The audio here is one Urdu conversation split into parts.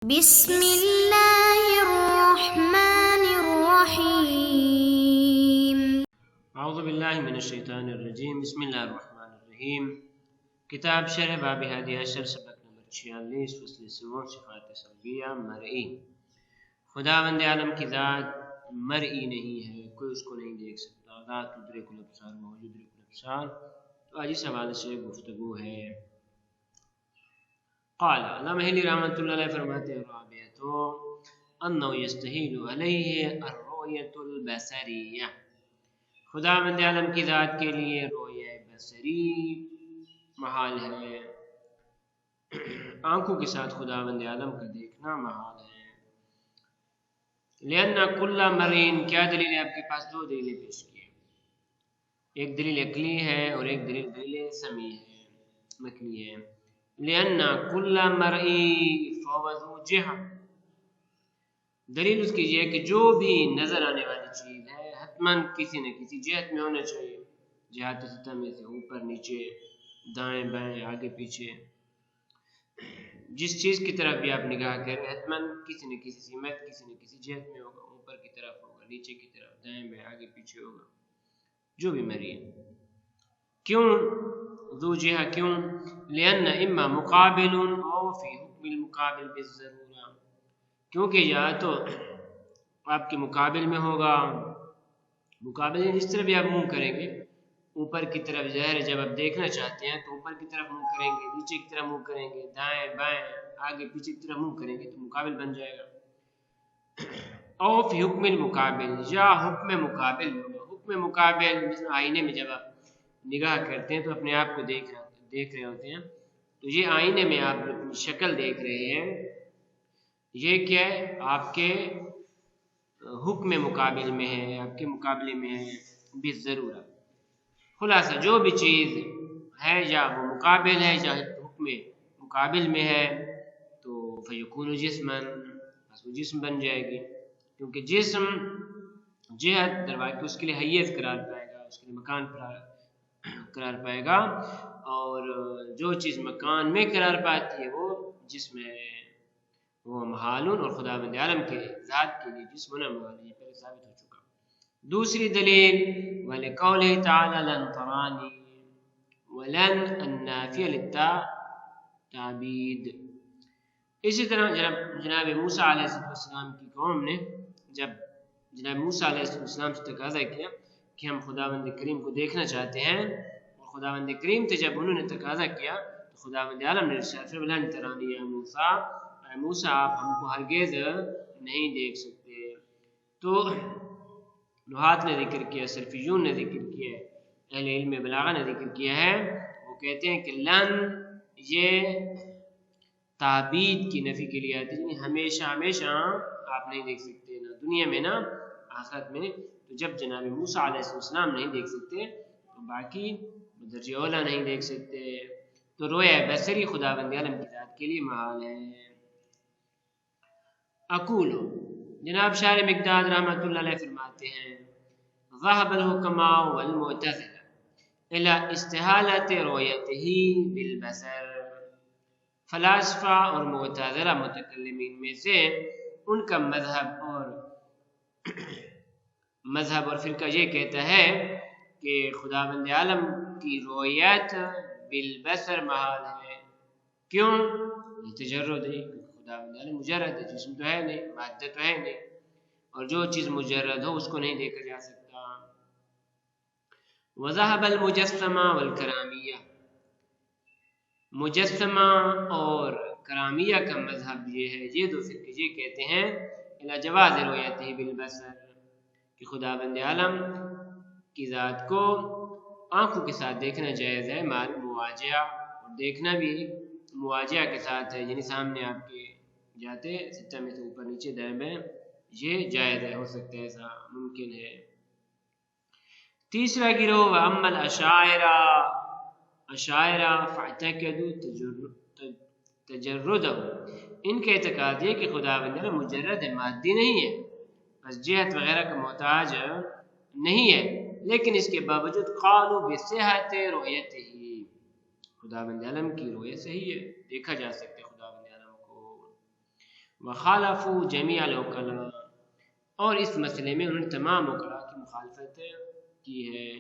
بسم اللہ الرحمن الرحیم۔ اعوذ باللہ من الشیطان الرجیم، بسم اللہ الرحمن الرحیم۔ کتاب شرح باب ہادی عشر، سبق نمبر 46، فصل سوم، صفات سلبیہ مرئی۔ خداوند عالم کی ذات مرئی نہیں ہے، کوئی اس کو نہیں دیکھ سکتا۔ ذات تدرک الابصار وهو یدرک الابصار۔ تو آج اس حوالے سے گفتگو ہے۔ قال علامہ ہلی رحمۃ اللہ علیہ فرماتے ہیں رابعۃ انه يستحيل علیہ الرؤیۃ البصریہ، خداوند عالم کی ذات کے لیے رؤیہ بصری محال ہے، آنکھوں کے ساتھ خداوند عالم کا دیکھنا محال ہے۔ لأن كل مرء، کیا دلیل ہے آپ کے پاس؟ دو دلیلیں پیش کی ہیں، ایک دلیل عقلی ہے اور ایک دلیل سمعی ہے، نقلی ہے۔ لأن كل مرء فهو ذو جهة، دلیل اس کی یہ کہ جو بھی نظر آنے والی چیز ہے حتماً کسی نہ کسی جہت میں ہونا چاہیے، جہت سطح میں سے اوپر نیچے دائیں بائیں آگے پیچھے، جس چیز کی طرف بھی آپ نگاہ کریں حتماً کسی نہ کسی سمت کسی نہ کسی جہت میں ہوگا، اوپر کی طرف ہوگا، نیچے کی طرف، دائیں بائیں آگے پیچھے ہوگا، جو بھی مرئی ہے۔ کیوں ذو جہہ؟ کیوں؟ لأن اما مقابل او فی حکم المقابل بالضرورہ، کیونکہ یا تو آپ کے مقابل میں ہوگا، مقابل جس طرح بھی آپ منہ کریں گے اوپر کی طرف، ظاہر ہے جب آپ دیکھنا چاہتے ہیں تو اوپر کی طرف منہ کریں گے، نیچے کی طرف منہ کریں گے، دائیں بائیں آگے پیچھے کی طرف منہ کریں گے تو مقابل بن جائے گا۔ او فی حکم المقابل، یا حکم مقابل ہوگا۔ حکم مقابل مثل آئینے میں جب آپ نگاہ کرتے ہیں تو اپنے آپ کو دیکھ رہے ہوتے ہیں، تو یہ آئینے میں آپ اپنی شکل دیکھ رہے ہیں، یہ کیا ہے؟ آپ کے حکم مقابل میں ہے، آپ کے مقابلے میں ہے بالضرورہ۔ خلاصہ جو بھی چیز ہے یا وہ مقابل ہے یا حکم مقابل میں ہے تو فیکون جسما، بس وہ جسم بن جائے گی، کیونکہ جسم جہت درواقع اس کے لیے حیت قرار پائے گا، اس کے لیے مکان قرار پائے گا، اور جو چیز مکان میں قرار پاتی ہے وہ جسم ہے، وہ محالون، اور خداوند عالم کے ذات کے لیے جسم ہونا محال ہے، پہلے ثابت ہو چکا۔ دوسری دلیل وَلِقَوْلِهِ تَعَالَى لَن تَرَانِي، وَلَن النَّافِيَ لِلتَّعْبِيد۔ اسی طرح جناب موسیٰ علیہ السلام کی قوم نے جب جناب موسیٰ علیہ السلام سے تقاضا کیا کہ ہم خداوند کریم کو دیکھنا چاہتے ہیں، اور خداوند کریم سے جب انہوں نے تقاضا کیا تو خداوند عالم نے ارشاد فرمایا لن ترانی یا موسیٰ، اے موسیٰ آپ ہم کو ہرگز نہیں دیکھ سکتے۔ تو نحات نے ذکر کیا، صرفیون نے ذکر کیا ہے، اہل علم بلاغہ نے ذکر کیا ہے، وہ کہتے ہیں کہ لن یہ تعبید کی نفی کے لیے آتی ہے، یعنی ہمیشہ ہمیشہ آپ نہیں دیکھ سکتے، نہ دنیا میں نہ آخرت میں۔ تو جب جناب موسیٰ علیہ السلام نہیں دیکھ سکتے تو باقی درجہ اولا نہیں دیکھ سکتے، تو رویا بصری خداوند عالم کی ذات کے لیے محال ہے۔ اقول، جناب شارح مقداد رحمۃ اللہ علیہ فرماتے ہیں ذهب الحکماء والمعتزلہ الى استحالۃ رؤیتہ بالبصر، فلاسفہ اور معتزلہ متکلمین میں سے ان کا مذہب اور فرقہ یہ کہتا ہے کہ خداوند عالم کی رؤیت بالبصر محال ہے۔ کیوں؟ تجرد ہے، خداوند عالم مجرد ہے، جسم تو ہے نہیں، مادہ تو ہے نہیں، اور جو چیز مجرد ہو اس کو نہیں دیکھا جا سکتا۔ وذهب المجسمہ والکرامیہ، مجسمہ اور کرامیہ کا مذہب یہ ہے، یہ دو فرقے یہ کہتے ہیں الی جواز رؤیتہ بالبصر، کہ خداوند عالم کی ذات کو آنکھوں کے ساتھ دیکھنا جائز ہے، مال مواجہہ، اور دیکھنا بھی مواجہہ کے ساتھ ہے، یعنی سامنے آپ کے جاتے سطح میں سے اوپر نیچے دائیں بائیں، یہ جائز ہے، ہو سکتا ہے، ایسا ممکن ہے۔ تیسرا گروہ واما الاشاعرہ، اشاعرہ فاعتقدوا تجردہ، ان کے اعتقاد یہ کہ خداوند مجرد ہے، مادی نہیں ہے، بس جہت وغیرہ کا محتاج نہیں ہے، لیکن اس کے باوجود قالوا بصحت رؤیتہ، خداوند عالم کی رؤیت صحیح ہے، دیکھا جا سکتا ہے خداوند عالم کو۔ وخالفوا جميع العقلاء، اور اس مسئلے میں انہوں نے تمام عقلاء کی مخالفت کی ہے۔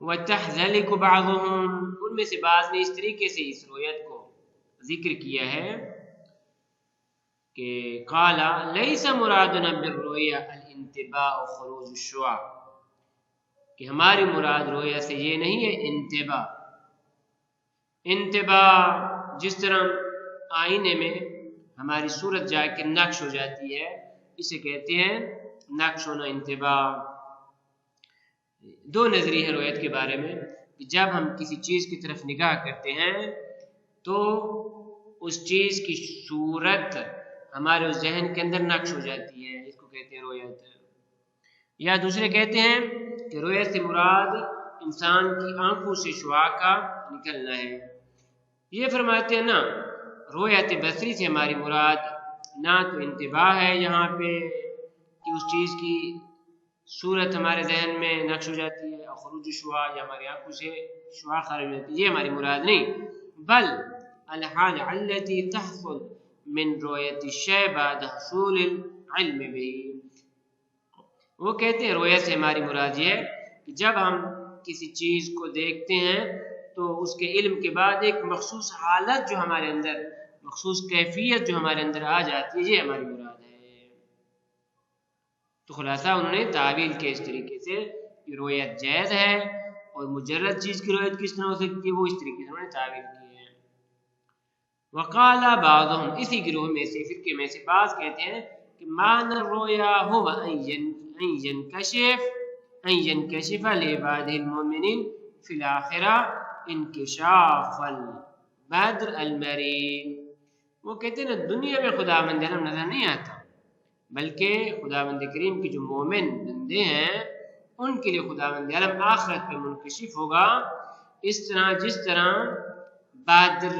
وَتَحْذَلِكُ بَعْضُهُمْ، ان میں سے بعض نے اس طریقے سے اس روایت کو ذکر کیا ہے کہ قال ليس مرادنا بالرؤيا الانتباء خروج الشعاع، کہ ہماری مراد رویا سے یہ نہیں ہے انتباء۔ انتباء جس طرح آئینے میں ہماری صورت جا کے نقش ہو جاتی ہے، اسے کہتے ہیں نقش ہونا، انتباء۔ دو نظریے ہیں رویت کے بارے میں کہ جب ہم کسی چیز کی طرف نگاہ کرتے ہیں تو اس چیز کی صورت ہمارے اس ذہن کے اندر نقش ہو جاتی ہے، اس کو کہتے ہیں رویت۔ یا دوسرے کہتے ہیں کہ رویت سے مراد انسان کی آنکھوں سے شعاع کا نکلنا ہے۔ یہ فرماتے ہیں نا، رویت بصری سے ہماری مراد نہ تو انتباہ ہے یہاں پہ کہ اس چیز کی صورت ہمارے ذہن میں نقش ہو جاتی ہے، اور خروج شعاع یا ہماری آنکھوں سے شعاع خارج ہو جاتی ہے، یہ ہماری مراد نہیں، بل الحال التي تحصل من رؤية الشيء بعد حصول العلم به۔ وہ کہتے ہیں رویت سے ہماری مراد یہ ہے کہ جب ہم کسی چیز کو دیکھتے ہیں تو اس کے علم کے بعد ایک مخصوص حالت جو ہمارے اندر، مخصوص کیفیت جو ہمارے اندر آ جاتی ہے، یہ ہماری مراد ہے۔ تو خلاصہ انہوں نے تعویل کے اس طریقے سے کہ رویت جائز ہے، اور مجرد چیز کی رویت کس طرح ہو سکتی ہے، وہ اس طریقے سے انہوں نے تعویل کی ہے۔ وقال بعضهم، اسی گروہ میں سے، فرقے میں سے بعض کہتے ہیں کہ معنی الرؤیا هو ان ينكشف لعباده المؤمنين في الآخرة انکشاف البدر المریم۔ وہ کہتے ہیں دنیا میں خداوند عالم نظر نہیں آتا، بلکہ خداوند کریم کے جو مومن بندے ہیں ان کے لیے خداوند عالم آخرت میں منکشف ہوگا، اس طرح جس طرح بدر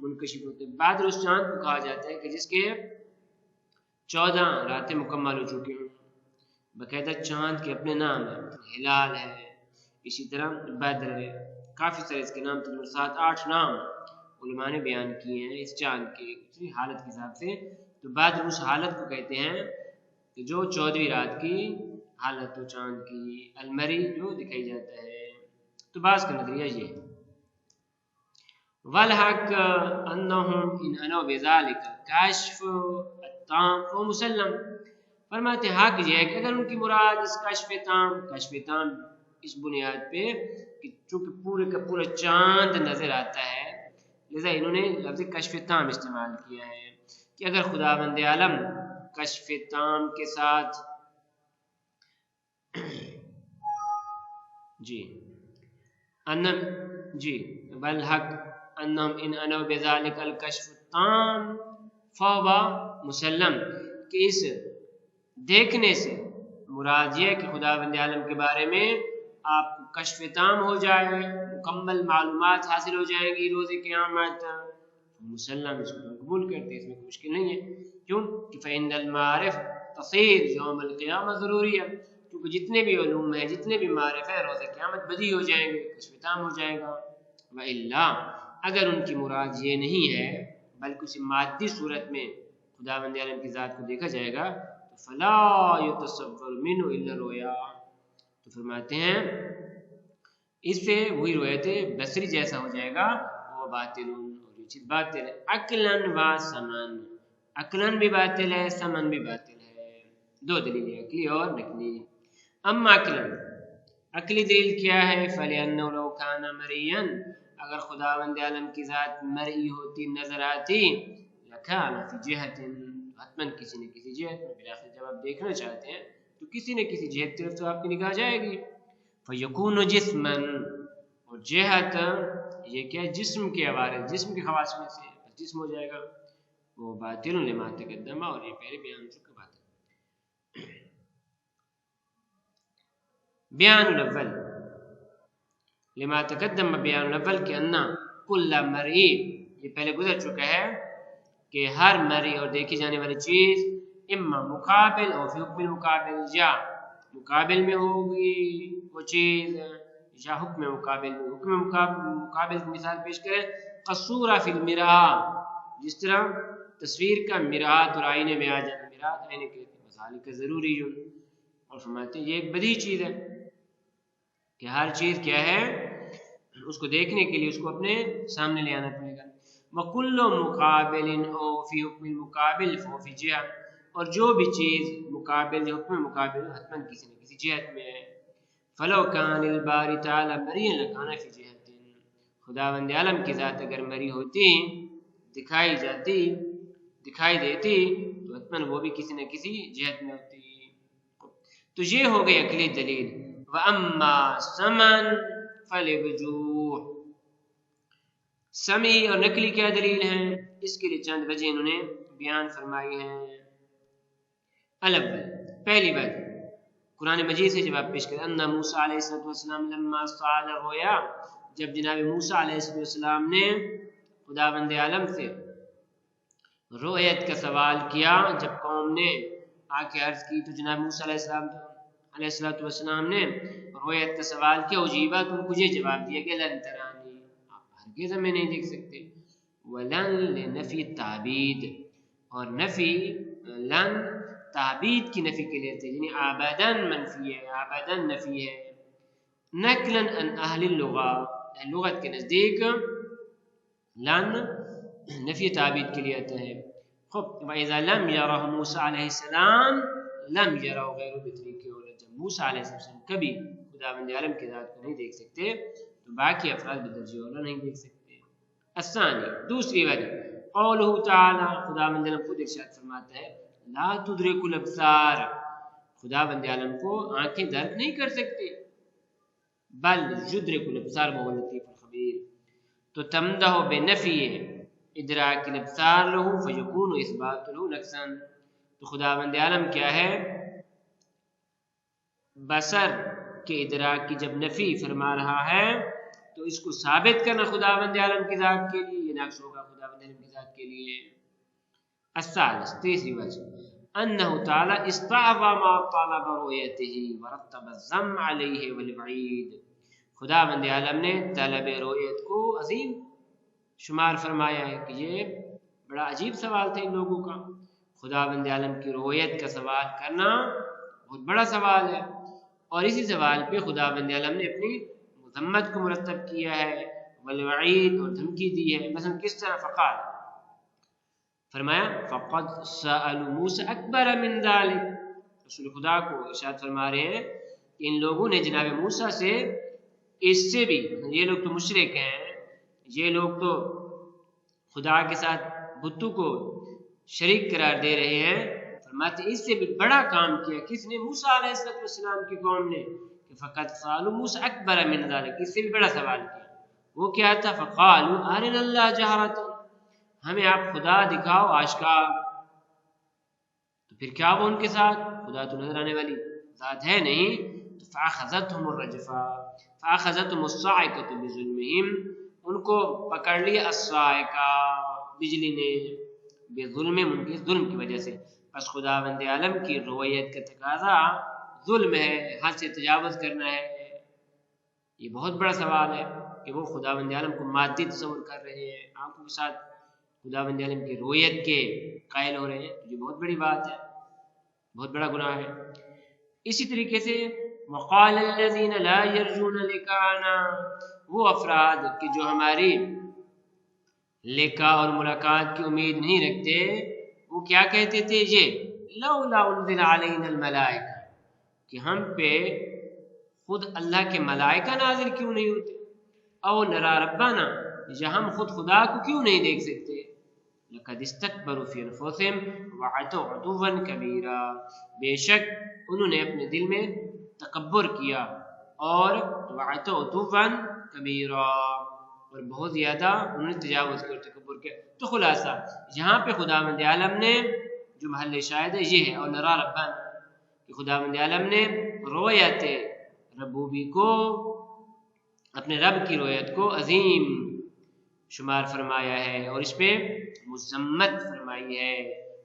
منکشف ہوتے ہیں۔ بدر اس چاند کو کہا جاتا ہے کہ جس کے 14 راتیں مکمل ہو چکی ہیں، باقاعدہ چاند کے اپنے نام ہیں، ہلال ہے، اسی طرح بدر ہے، کافی سارے اس کے نام تقریباً 7-8 نام علماء نے بیان کیے ہیں اس چاند کی حالت کے حساب سے۔ تو بدر اس حالت کو کہتے ہیں کہ جو 14ویں رات کی حالت ہو چاند کی، المری جو دکھائی جاتا ہے۔ تو بعض کا نظریہ یہ ہے۔ والحق انہم ان انو بذالک کشف التام ومسلم، فرماتے حق یہ ہے کہ اگر ان کی مراد اس کشف تام اس بنیاد پہ کہ چونکہ پورے کا پورا چاند نظر آتا ہے، لذا انہوں نے لفظ کشف تام استعمال کیا ہے کہ اگر خداوند عالم کشف تام کے ساتھ والحق انہم ان انو بذالک الکشف التام فہو مسلم، کہ اس دیکھنے سے مراد یہ کہ خداوند عالم کے بارے میں آپ کو کشف تام ہو جائے، مکمل معلومات حاصل ہو جائیں گی روز قیامت، مسلم اس کو قبول کرتے ہیں، اس میں کوئی مشکل نہیں ہے۔ کیوں کہ فإن المعارف تصیر یوم القیامہ ضروری ہے، کیونکہ جتنے بھی علوم ہیں، جتنے بھی معارف ہیں، روز قیامت بدی ہو جائیں گے، کشف تام ہو جائے گا۔ وإلا اگر ان کی مراد یہ نہیں ہے بلکہ اسی مادی صورت میں خداوند عالم کی ذات کو دیکھا جائے گا، تو فلا يتصور منه الا الرؤيا، تو فرماتے ہیں اس سے وہی روایت بصری جیسا ہو جائے گا، وہ باطل، اور یہ چیز باطل ہے، عقلاً و سمن، عقلاً بھی باطل ہے، سمن بھی باطل ہے۔ دو دلیلیں، عقلی اور نقلی۔ اما عقلی دلیل کیا ہے؟ فَلِأَنَّهُ لَوْ كَانَ مَرِيًّا، اگر خداوند عالم کی ذات مرئی ہوتی، نظر آتی، لَكَانَ فِي جِهَةٍ، حتماً کسی نہ کسی جہت میں، بلاخر جب آپ دیکھنا چاہتے ہیں تو کسی نہ کسی جہت طرف تو آپ کی نگاہ جائے گی۔ فَيَكُونُ جِسْمًا، اور جہت یہ کیا ہے؟ جسم کے حوالے، جسم کے خواص میں سے جسم ہو جائے گا، وہ باطل لما تقدم، اور یہ پہلے بیان ہو چکا بات ہے۔ بیان الاول لما تقدم، بیان الاول کہ انا کل مرئی، یہ پہلے گزر چکا ہے کہ ہر مرئی اور دیکھی جانے والی چیز اما مقابل اور فی حکم مقابل، یا مقابل میں ہوگی وہ چیز یا حکم مقابل میں۔ حکم مقابل کی مثال پیش کریں، قصورہ فی المراء، جس طرح تصویر کا مرآت اور آئینے میں آ جانا، مرآت آئینے کہتے ہیں، وذالک ضروری، اور فرماتے ہیں یہ ایک بدیہی چیز ہے کہ ہر چیز کیا ہے اس کو دیکھنے کے لیے اس کو اپنے سامنے لے آنا پڑے گا۔ وَكُلُّ مُقَابِلٍ أَوْ فِي حُكْمِ الْمُقَابِلِ فَهُوَ فِي جِهَةٍ، اور جو بھی چیز مقابل حکم مقابل حتماً کسی نہ کسی جہت میں ہے۔ فَلَوْ كَانَ الْبَارِي تَعَالَى مَرِيًّا لَكَانَ فِي جِهَةٍ، خداوند عالم کی ذات اگر مری ہوتی، دکھائی جاتی، دکھائی دیتی، تو حتماً وہ بھی کسی نہ کسی جہت میں ہوتی۔ تو یہ ہو گئی عقلی دلیل۔ وَأَمَّا سَمْعًا فَلِوُجُوهٍ، سمعی اور نقلی کیا دلیل ہیں، اس کے لیے چند وجہ انہوں نے بیان فرمائی ہیں۔ الاول، پہلی بات قرآن مجید سے جواب پیش کریں، ان موسیٰ علیہ السلام لما سأل الرؤیا، جب جناب موسیٰ علیہ السلام نے خداوند عالم سے رؤیت کا سوال کیا، جب قوم نے آ کے عرض کی تو جناب موسیٰ علیہ السلام نے رؤیت کا سوال کیا، اجیبا، تو ان کو یہ جواب دیا کہ لن ترانی، آپ ہرگز ہمیں نہیں دیکھ سکتے۔ ولن لنفی تعبید، اور نفی لن تعبید کی نفی کے لیے تھے، یعنی آبدن منفی ہے، آبدن نفی ہے۔ نقلن ان اہل اللغہ، لغت کے نزدیک لن نفی تعبید کے لیے آتا ہے۔ خب وَإِذَا لَمْ يَرَهُ موسیٰ علیہ السلام لم يَرَهُ غَيْرُ بِطْرِيقِهِ، اور جب موسیٰ علیہ السلام کبھی خداوند عالم کی ذات کو نہیں دیکھ سکتے تو باقی افراد بدرجہ اولا نہیں دیکھ سکتے۔ الثانی، دوسری وجہ، قولہ تعالی، خداوند عالم خود ارشاد فرماتا ہے لا تدرک الابصار، خداوند عالم کو آنکھیں درک نہیں کر سکتے، بل یدرک الابصار وهو اللطیف الخبیر، تو تمدح بنفی ادراک الابصار له فیکون اثبات له نقصا، تو خداوند عالم کیا ہے، بصر کے ادراک کی جب نفی فرما رہا ہے تو اس کو ثابت کرنا خداوند عالم کی ذات کے لیے یہ نقص ہوگا خداوند عالم کی ذات کے لیے۔ الثالث، تیسری وجہ، انہ تعالی استعظم ما طلب رؤیتہ ورتب الذم علیہ والوعید، خداوند عالم نے طلب رؤیت کو عظیم شمار فرمایا ہے کہ یہ بڑا عجیب سوال تھا ان لوگوں کا، خداوند عالم کی رؤیت کا سوال کرنا بہت بڑا سوال ہے، اور اسی سوال پہ خداوند عالم نے اپنی مذمت کو مرتب کیا ہے، والوعید، اور دھمکی دی ہے۔ مثلا کس طرح، فقال، فرمایا فقد سألوا موسیٰ اکبر من ذلک، رسول خدا کو ارشاد فرما رہے ہیں کہ ان لوگوں نے جناب موسیٰ سے اس سے بھی، یہ لوگ تو مشرک ہیں، یہ لوگ تو خدا کے ساتھ بتوں کو شریک قرار دے رہے ہیں، فرماتے اس سے بھی بڑا کام کیا، کس نے، موسیٰ علیہ السلام کی قوم نے، کہ فقط سألوا موسیٰ اکبر من ذلک، اس سے بھی بڑا سوال کیا، وہ کیا تھا، فقالوا ارنا اللہ جہرۃ، ہمیں آپ خدا دکھاؤ آشکار، تو پھر کیا وہ ان کے ساتھ، خدا تو نظر آنے والی ذات ہے نہیں، تو فأخذتهم الرجفہ فأخذتهم الصاعقۃ بظلمہم، ان کو پکڑ لیا الصاعقہ، بجلی نے، بظلم، ان کے ظلم کی وجہ سے، بس خداوند عالم کی رؤیت کا تقاضا ظلم ہے، حد سے تجاوز کرنا ہے۔ یہ بہت بڑا سوال ہے کہ وہ خداوند عالم کو مادی تصور کر رہے ہیں، آنکھوں کے ساتھ خداوند عالم کی رؤیت کے قائل ہو رہے ہیں، یہ بہت بڑی بات ہے، بہت بڑا گناہ ہے۔ اسی طریقے سے وقال الذین لا یرجون لقاءنا، وہ افراد کہ جو ہماری لقاء اور ملاقات کی امید نہیں رکھتے، وہ کیا کہتے تھے، یہ لولا انزل علینا الملائکہ، کہ ہم پہ خود اللہ کے ملائکہ نازل کیوں نہیں ہوتے، او نرا ربنا، یا ہم خود خدا کو کیوں نہیں دیکھ سکتے، لقد استکبروا فی انفسہم وعتوا عتوا کبیرا، بے شک انہوں نے اپنے دل میں تکبر کیا، اور وعتوا عتوا کبیرا، اور بہت زیادہ انہوں نے تجاوز کر تکبر کیا۔ تو خلاصہ یہاں پہ خداوند عالم نے جو محل شاہد ہے یہ ہے، اور نرا ربنا، کہ خداوند عالم نے رؤیت ربوبی کو، اپنے رب کی رؤیت کو عظیم شمار فرمایا ہے، اور اس پہ مذمت فرمائی ہے،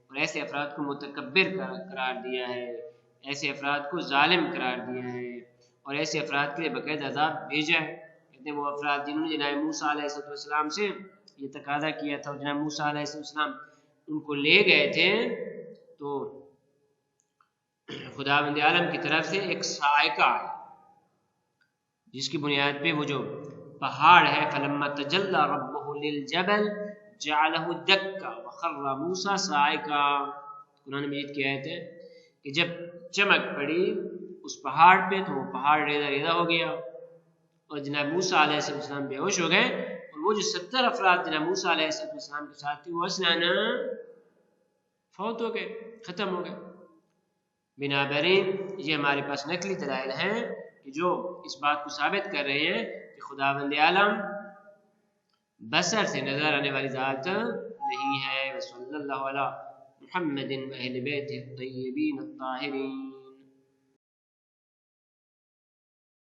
اور ایسے افراد کو متکبر قرار دیا ہے، ایسے افراد کو ظالم قرار دیا ہے، اور ایسے افراد کے لیے باقاعدہ عذاب بھیجا ہے۔ کہتے ہیں وہ افراد جنہوں نے جناب موسیٰ علیہ السلام سے یہ تقاضا کیا تھا. جناب موسیٰ علیہ السلام ان کو لے گئے تھے تو خداوند عالم کی طرف سے ایک صاعقہ آئی جس کی بنیاد پہ وہ جو پہاڑ ہے فلما تجلی ربہ للجبل جعلہ دکا وخر موسیٰ صاعقا. قرآن مجید کی آیت ہے کہ جب چمک پڑی اس پہاڑ پہ تو وہ پہاڑ ریزہ ریزہ ہو گیا اور جناب موسیٰ علیہ السلام بے ہوش ہو گئے. اور وہ جو 70 افراد جناب موسیٰ علیہ السلام کے ساتھ تھے وہ اسنانا فوت ہو گئے، ختم ہو گئے. بنابراین یہ ہمارے پاس نقلی دلائل ہیں کہ جو اس بات کو ثابت کر رہے ہیں کہ خداوند عالم بصر سے نظر آنے والی ذات نہیں ہے. وصلی اللہ علی محمد و اہل بیتہ الطیبین الطاہرین.